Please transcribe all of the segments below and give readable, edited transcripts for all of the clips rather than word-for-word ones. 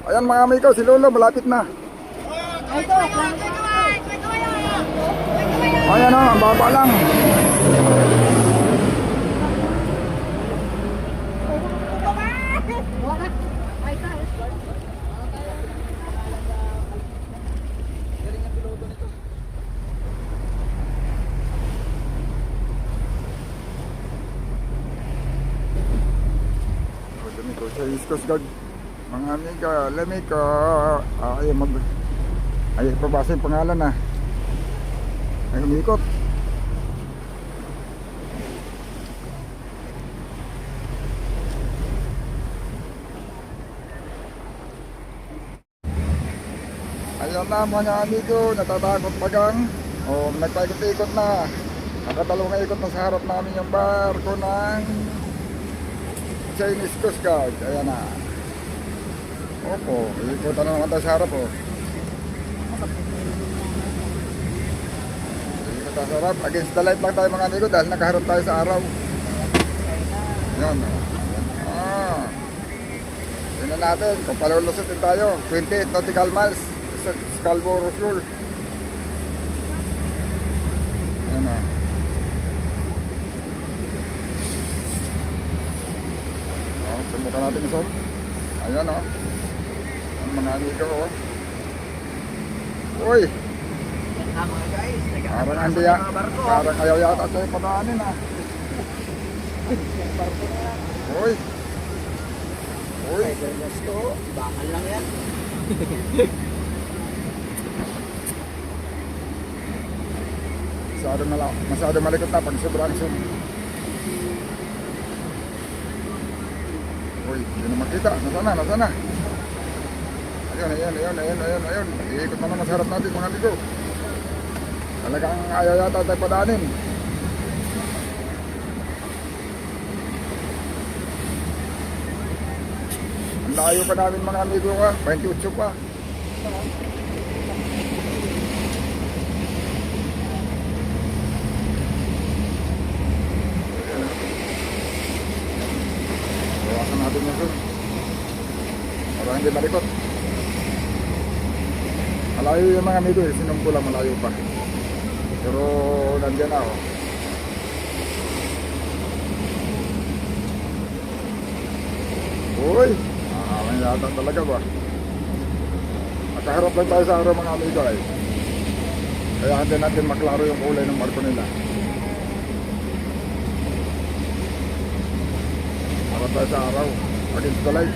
Ayan mga amigo, si Lolo malapit na. Ayan o, ang baba lang. Sa East Coast Guard, mga amiga, lamig ka. Ay pabasa yung pangalan na. Ay umikot. Ayun na mga amigo, natatakot pa gang. O nagpaikot-ikot na. Nakadalawang ikot na sa harap namin yung barko ng Chinese Coast Guard. Ayan na. Opo, ikutan na naman tayo sa harap. Ikot tayo sa harap. Against the light lang tayo mga amigo dahil nakaharap tayo sa araw. Ayan. Tingnan natin kung palulusutin tayo. 28 nautical miles sa Scarborough Shoal. Ayan na. Subukan natin ito. Ayan o. Ang mga amigo o. Uy! Parang hindi ya. Parang ayaw yata sa'yo padaanin ha. Uy! Uy! Bakal lang yan. Masyado malikot na pag sobrang zoom. Uy, hindi na makita. Nasaan na? Ayun. Iikot na naman sa harap natin mga amigo. Talagang ayaw yata tayo padaanin. Ang layo pa namin mga amigo ka. 28 pa. Bawasan natin yung zoom para hindi malikot. Malayo yung mga amigo eh, sinumpo lang malayo pa. Pero nandiyan na oh. Uy! May yata talaga ba? Nakaharap lang tayo sa araw mga amigo eh. Kaya hindi natin maklaro yung kulay ng barko nila. Harap tayo sa araw. Against the light.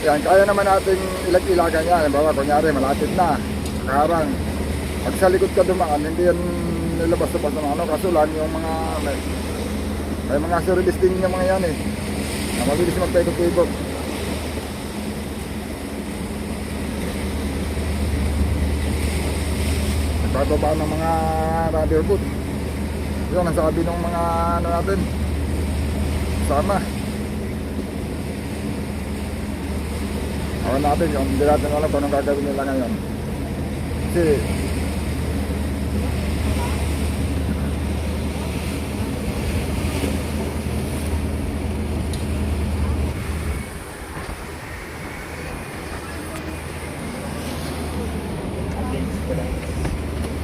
Yan, kaya naman nating ilag-ilagan yan. Bawa, kunyari, malapit na. Karang. Pag sa likod ka dumaan, hindi yan nilabas-labas ng ano. Kaso lang yung mga, may mga service din yung mga yan eh. Na mabilis magpaikot-ikot. Nagbababa ng mga rubber boot. Yun, ang sabi ng mga ano natin. Sama. Awan natin yung hindi natin alam kung anong gagawin nila ngayon. Kasi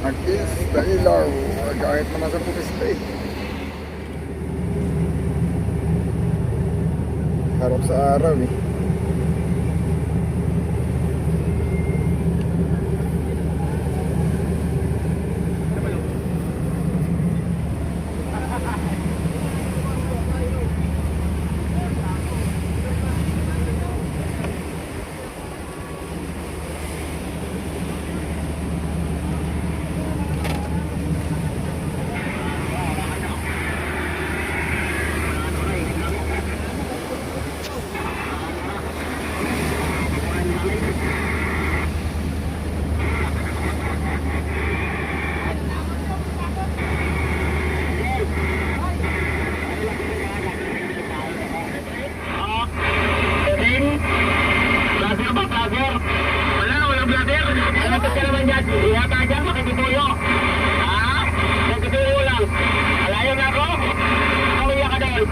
nag-is na ilaw kahit naman sa pumista eh. Harap sa araw eh. mga vlogger. Malapit ka naman dyan. Iwata dyan, makikituyo. Ha? Makikituyo lang. Alayo na ako. Kawiya ka doon.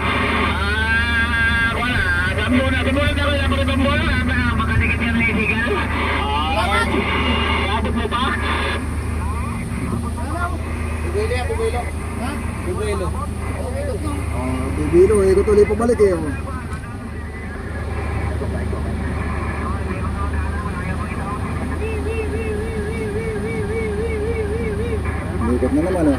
Wala. Gambunan ako lang ako ng gambunan. Makadikit yan na isigal. Labot mo ba? Bubilo yan, bubilo. Ha? Bubilo. Bibilo, ikot ulit pabalik eh. Oh. Ikot na naman eh.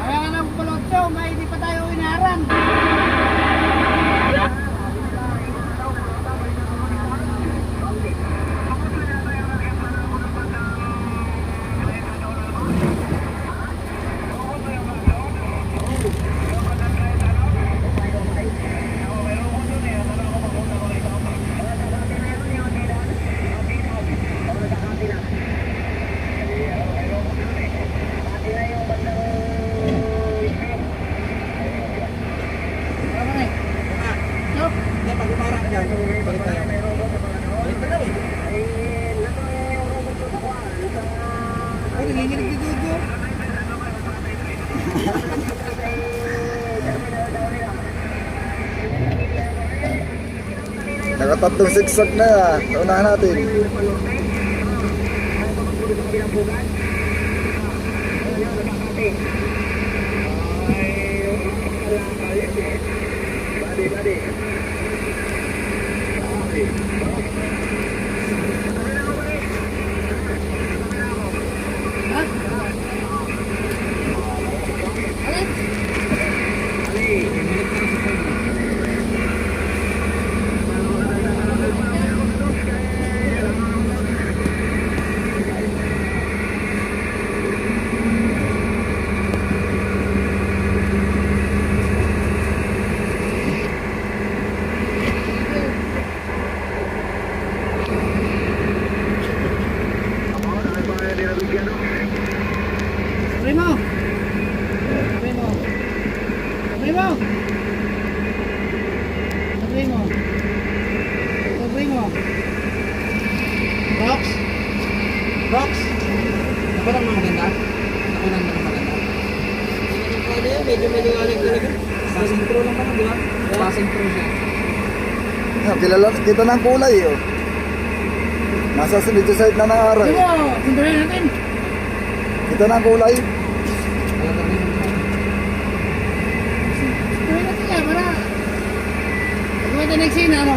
Kaya nga ng pulotso, may hindi pa tayo inaran. Hindi, pag umarang dyan, balik tayo. Balik tayo eh. Ay, nanginginig ni Dudu. Nakatatlong zigzag na yan. Unahan natin. Primo! Primo! Primo! Primo! Primo! Box! Box! Ako lang mga maganda? Ako lang mga maganda? Medyo maliwanag talaga. Passing through lang naman, di ba? Passing through siya. Yan, kilala, kita ng kulay oh. Nasa video side na ng araw. Primo! Sundurin natin! Kita ng kulay. Sundurin natin yan, para pag next scene, ano?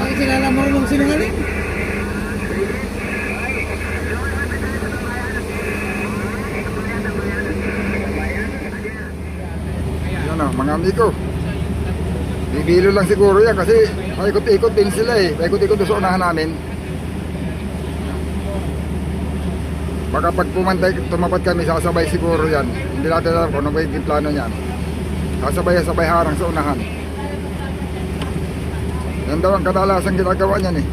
Bakit sila lang marunong sinungaling? Yan oh, mga amigo. Bibilo lang siguro yan kasi paikot-ikot din sila eh. Paikot-ikot doon sa unahan namin. Baka pag tumapat kami, sasabay siguro yan. Hindi natin alam kung ano ba yung plano niyan. Sasabay harang sa unahan. Yan daw ang kadalasang ginagawa niyan eh.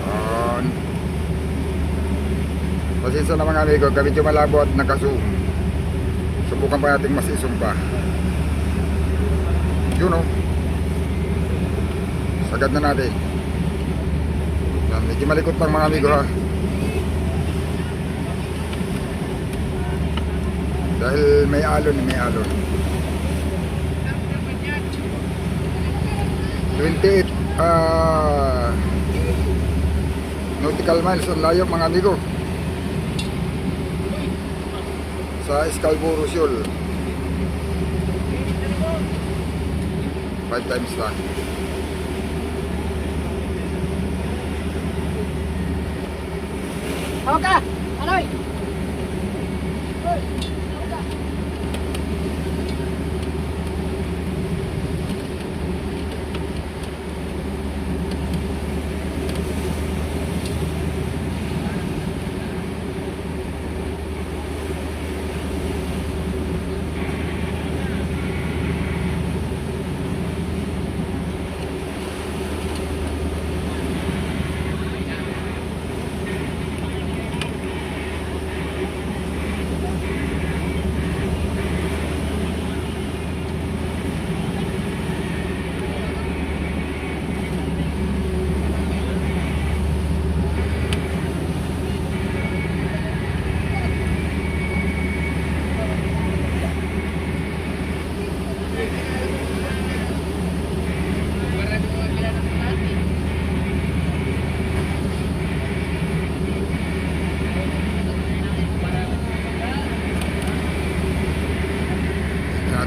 Yan. Pasensya na mga amigo, medyo malabo at nakazoom. Subukan pa natin mas isumpa. Yun o. Sagad na natin. Yan, medyo malikot lang mga amigo ha. Dahil may alon, may alon. 28 nautical miles ang layo mga amigo. Sa Scarborough Shoal 5 times lang. Hawak ka! Anoy!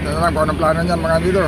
Ito na lang kung anong plano niyan mga amigo.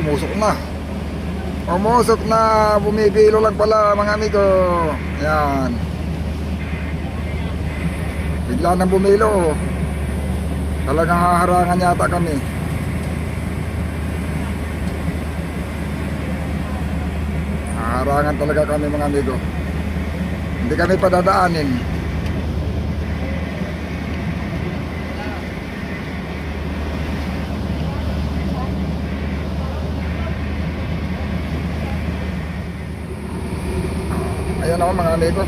Umusok na. Umusok na. Bumibilo lang pala mga amigo. Yan. Bigla nang bumilo. Talagang haharangan yata kami. Haharangan talaga kami mga amigo. Hindi kami padadaanin. Ayan ako mga amigo.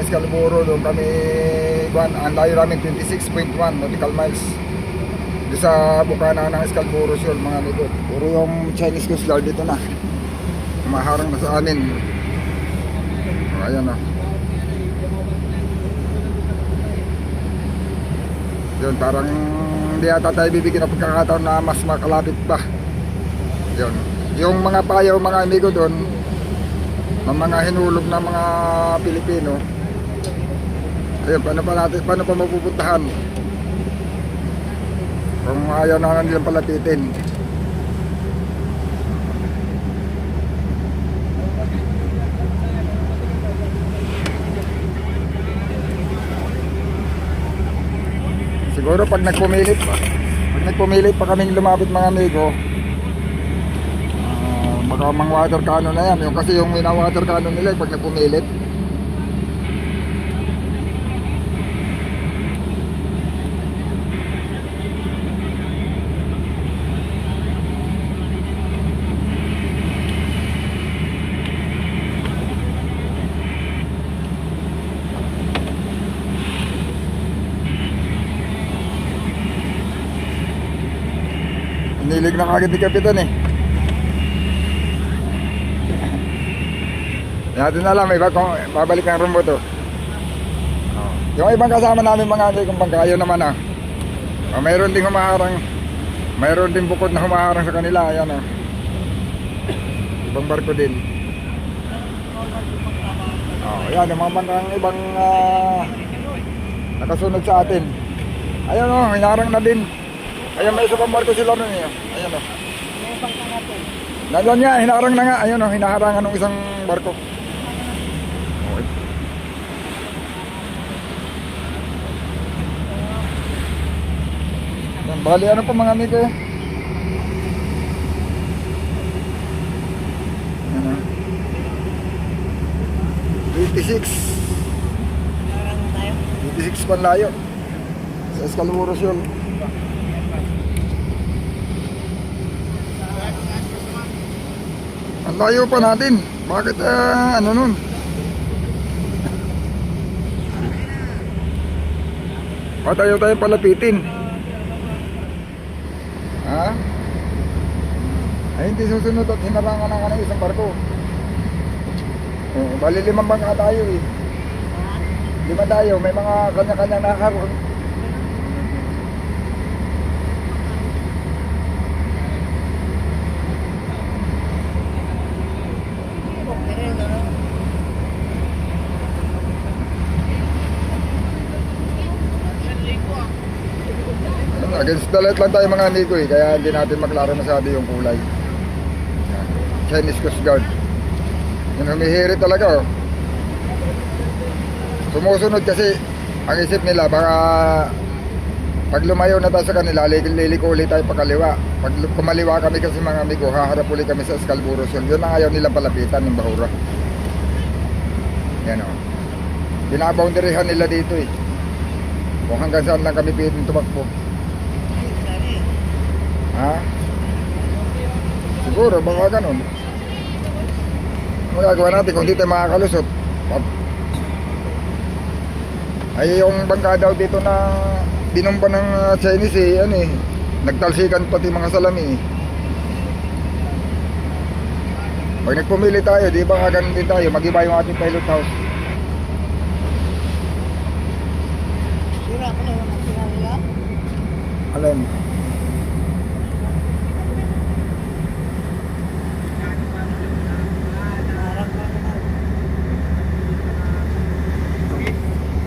Escaliburo doon kami, ang layo namin 26.1 nautical miles. Doon sa bukana ng Escaliburo Shoal mga amigo. Puro yung Chinese Coast Guard dito na. Maharang na sa amin. Ayan o. Yun, parang hindi ata tayo bibigyan ng pagkakataon na mas makalapit pa. Yun. Yung mga payaw mga amigo doon, ng mga hinulog na mga Pilipino, ayun, paano pa mapupuntahan kung ayaw na nilang palapitin. Siguro pag nagpumilit pa kaming lumapit mga amigo, baka mang water cannon na yan. Yung kasi yung water cannon nila pag nagpumilit. Nilig na kagad ni Kapitan eh. Natin alam, iba kung babalik ang rumbo to. Yung ibang kasama namin mga ate, kung pangkayo naman mayroon ding humaharang, mayroon ding bukod na humaharang sa kanila. Ayan ibang barko din. Ayan, yung mga bangkang ibang nakasunod sa atin. Ayan hinarang na din. Ayan, may isa pang barko sila nun eh. Ayan nandiyan nga, hinarang na nga. Ayan hinaharangan ng isang barko. Bali ano pa mga amigo, 26 panlayo sa Escaliburo Shoal. Ang layo pa natin. Bakit ano nun? Tayo palapitin. Ay hindi susunod at hinarangan na ng isang barko. Bali 5 bangka tayo eh. 5 tayo, may mga kanya-kanya nakaroon. Against the light lang tayo mga amigo eh, kaya hindi natin maklaro masyado yung kulay. Chinese Coast Guard. Yung humihirit talaga Sumusunod kasi ang isip nila baka Pag lumayo na tayo sa kanila, liliko ulit tayo pakaliwa. Pag kumaliwa kami kasi mga amigo, haharap ulit kami sa Escalburo Sol. Yun ang ayaw nilang palapitan, yung Bahura. Yan o. Binaboundaryhan nila dito eh. Kung hanggang saan lang kami pwedeng tumakbo. Ha? Siguro, baka ganun. Magagawa natin kung di tayo makakalusot. Ay yung bangka daw dito na binumba ng Chinese eh, ano eh, nagtalsikan pati mga salami eh. Pag nagpumili tayo, di ba ganun din tayo, mag-iba yung ating pilot house. Sira ko na yung sira nila. Alam.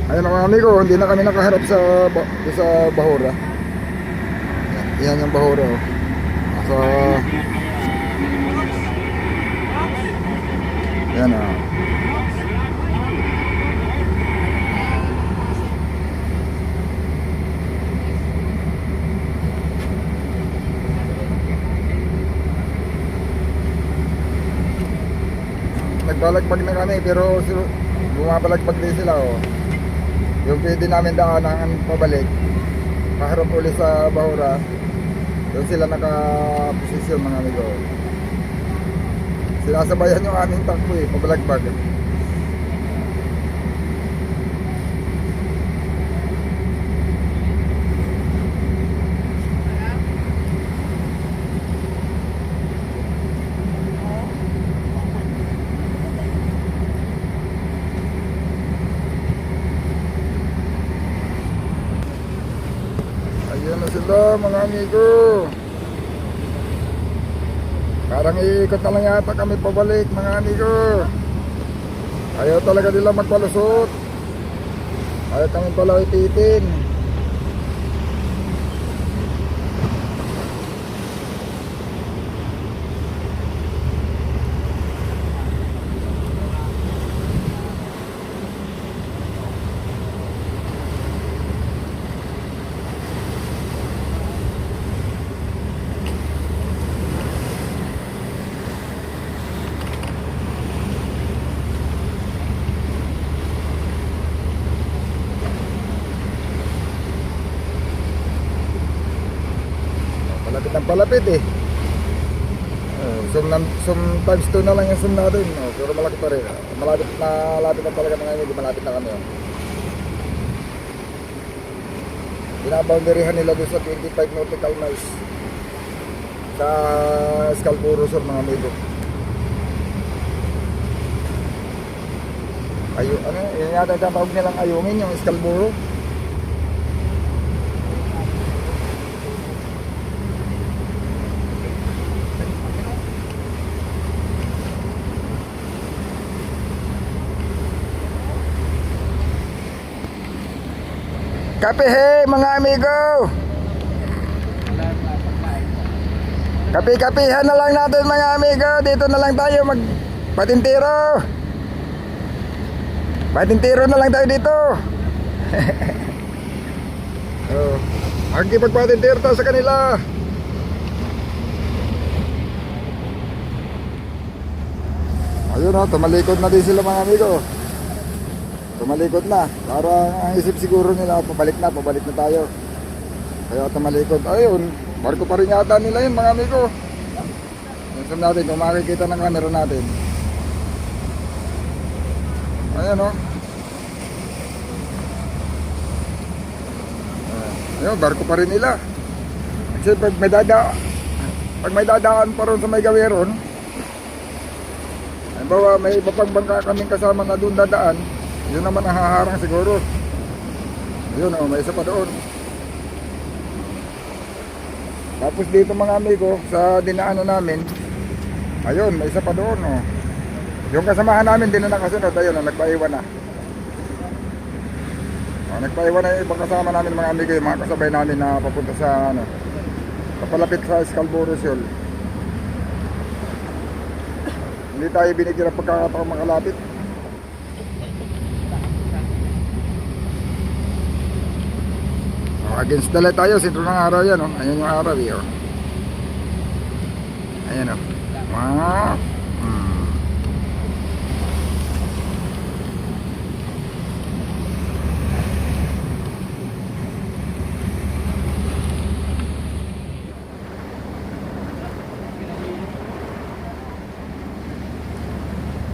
Ayun mga amigo, hindi na kami nakaharap sa Bahura. Yan yung Bahura oh. So, yan oh. Nagbalagbag na kami pero bumabalagbag din sila oh. Yung pwede namin daanan pabalik, kaharap ulit sa Bahura, doon sila nakaposisyon mga amigo. Sinasabayan yung aming takbo eh, pabalagbag. Ayan na sila mga amigo. Parang iikot na lang yata kami pabalik mga amigo. Ayaw talaga nila magpalusot. Ayaw kami pala ipitin. Palapit ng palapit eh. Zoom times 2 na lang yung zoom natin. Pero malaki pa rin. Malapit na talaga mga amigo. Malapit na kami. Binaboundaryhan nila doon sa 25 nautical miles sa Escalburo Sur mga amigo. Ano, yun yata yung tawag nilang ayungin yung Escalburo. Kape he mga amigo. Kape-kapihan na lang natin mga amigo. Dito na lang tayo magpatintiro. Patintiro na lang tayo dito. Oh, magkipagpatintiro tayo sa kanila. Ayun o, tumalikod na din sila mga amigo. Tumalikod na. Para ang isip siguro nila, pabalik na tayo. Kaya tumalikod. Ayun, barko pa rin yata nila yun mga amigo. Minsan natin, kung makikita ng camera natin. Ayan o. Ayun, barko pa rin nila. Kasi pag may dadaan pa ron sa may gaweron, halimbawa may iba pang bangka kaming kasama na doon dadaan, yun naman ang haharang siguro. Yun o, may isa pa doon. Tapos dito mga amigo, sa dinaanan namin, ayun, may isa pa doon o. Yung kasamahan namin din na nakasunod, ayun o, nagpaiwan na. O, nagpaiwan na yung ibang kasama namin mga amigo, yung mga kasabay namin na papunta sa ano, papalapit sa Escalburo Sol. Hindi tayo binigyan ng pagkakataong makalapit. Against the light tayo, sentro ng araw yan, oh. Ayan yung araw, eh, oh. Ayan, oh. Wow.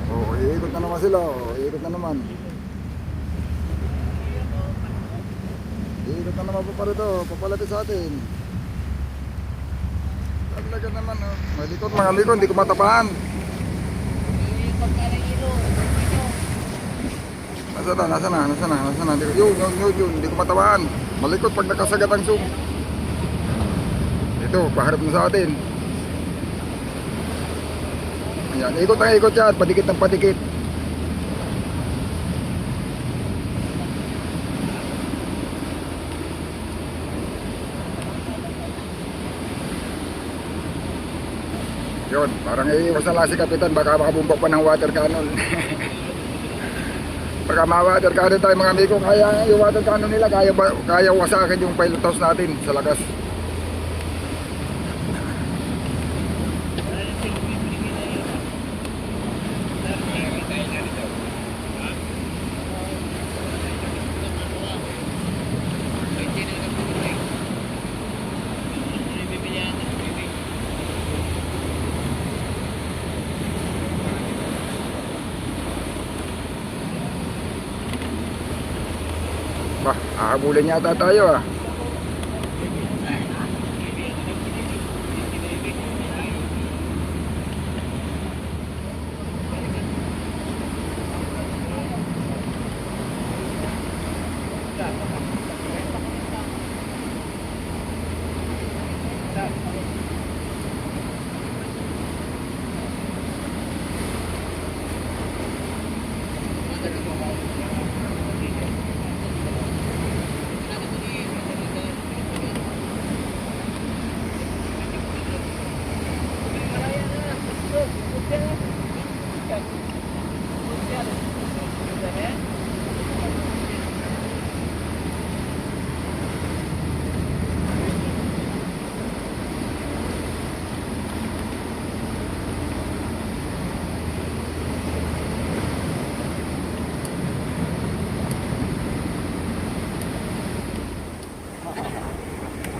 Oh, iikot na naman sila, oh. Iikot na naman. Iikot na naman po pa rito, papalapit sa atin. Talaga naman, oh. Malikot, mga likod, hindi ko matapahan. Nasaan na. Yun, hindi ko matapahan. Malikot pag nakasagat ang zoom. Ito, paharap na sa atin. Ayan, ikot na ikot yan, padikit ng padikit. Yun, parang iiwas na lang si Kapitan, baka makabumbok pa ng water cannon. Baka ma-water cannon tayo mga amigo, kaya yung water cannon nila, kaya wasakin yung pilot house natin sa lakas. Bah, ahabulin yata tayo ah.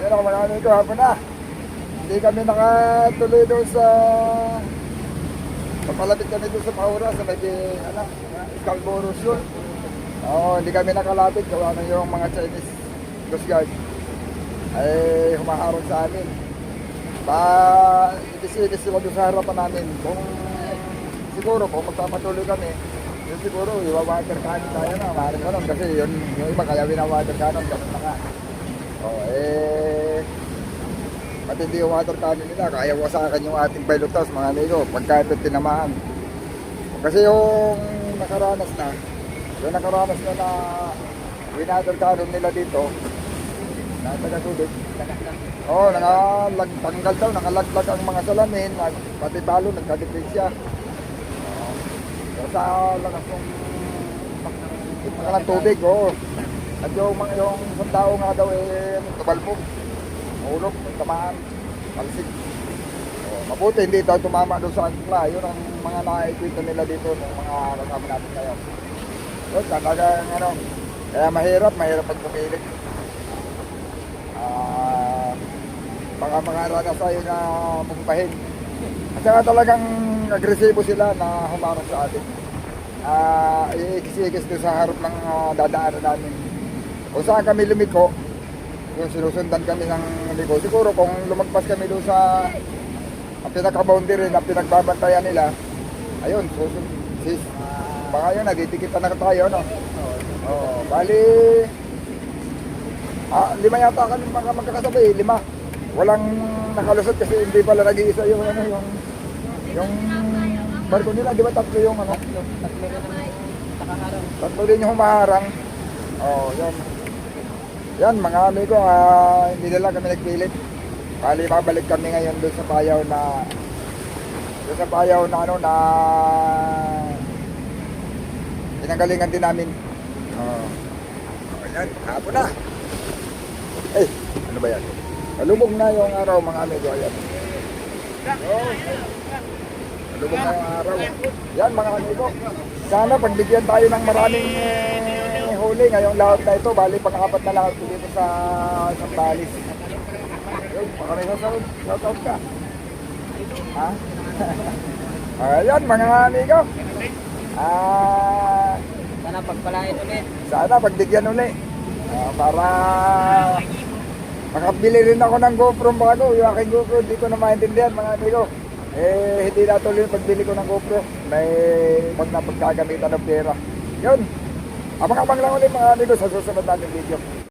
Yan ako mga amigo, hapon na. Hindi kami nakatuloy doon sa papalapit kami doon sa Paura, sa may Scalboros yun. Oo, hindi kami nakalapit, gawa na yung mga Chinese Coast Guard ay humaharap sa amin. Itis-itis sila doon sa harapan namin. Kung siguro, kung magpapatuloy kami, yun siguro, iwa-water cannon tayo na, maaaring ganun. Kasi yun, yung iba kaya wina-water cannon, ganun na nga. Pati hindi yung water cannon nila, kaya wasakan yung ating pilot house mga amigo, pagka ito tinamaan. Kasi yung nakaranas na winater cannon nila dito, na taga-tubig. Tanggal daw, nakalaglag ang mga salamin, pati talo, nagkadipig siya. Sa lakas ng tubig, At yung isang tao nga daw tumalbog. Mahulog, tamaan, palsik. Mabuti hindi daw tumama doon sa angkla. Yun ang mga naikwento nila dito ng mga kasama natin ngayon. Yun, talagang kaya mahirap pag pumilit. Baka makaranas tayo na pumpahin. At saka talagang agresibo sila na humarap sa atin. Iikis-ikis doon sa harap ng dadaanan namin. Kung saan kami lumiko, yung sinusundan kami ng liko, siguro kung lumagpas kami doon sa pinaka-boundary na pinagbabantayan nila, ayun, baka yun, nagitikitan na tayo, no? Bali, 5 yata kami magkakasabay, 5. Walang nakalusot kasi hindi pala nag-iisa yung barko nila, di ba 3 yung tatlo din yung humaharang. Yan. Yan mga amigo, hindi nila kami nagpilit. Bali, babalik kami ngayon doon sa payaw na pinanggalingan din namin. Yan, hapon na. ba yan? Malubog na yung araw mga amigo. Ayan. Malubog na yung araw. Yan mga amigo. Sana pagbigyan tayo ng maraming huli ngayong lahat na ito. Bali pang-apat na lahat dito sa Sambales. Yun, maraming shoutout ka. Ha? Ayan mga amigo. Sana pagpalain ulit. Sana pagbigyan ulit. Para makabili rin ako ng GoPro bago. Yung aking GoPro, hindi ko na maintindihan mga amigo. Hindi natuloy yung pagbili ko ng GoPro. May pagkagamitan ng pera. Yun. Abang-abang lang ulit mga amigo sa susunod natin video.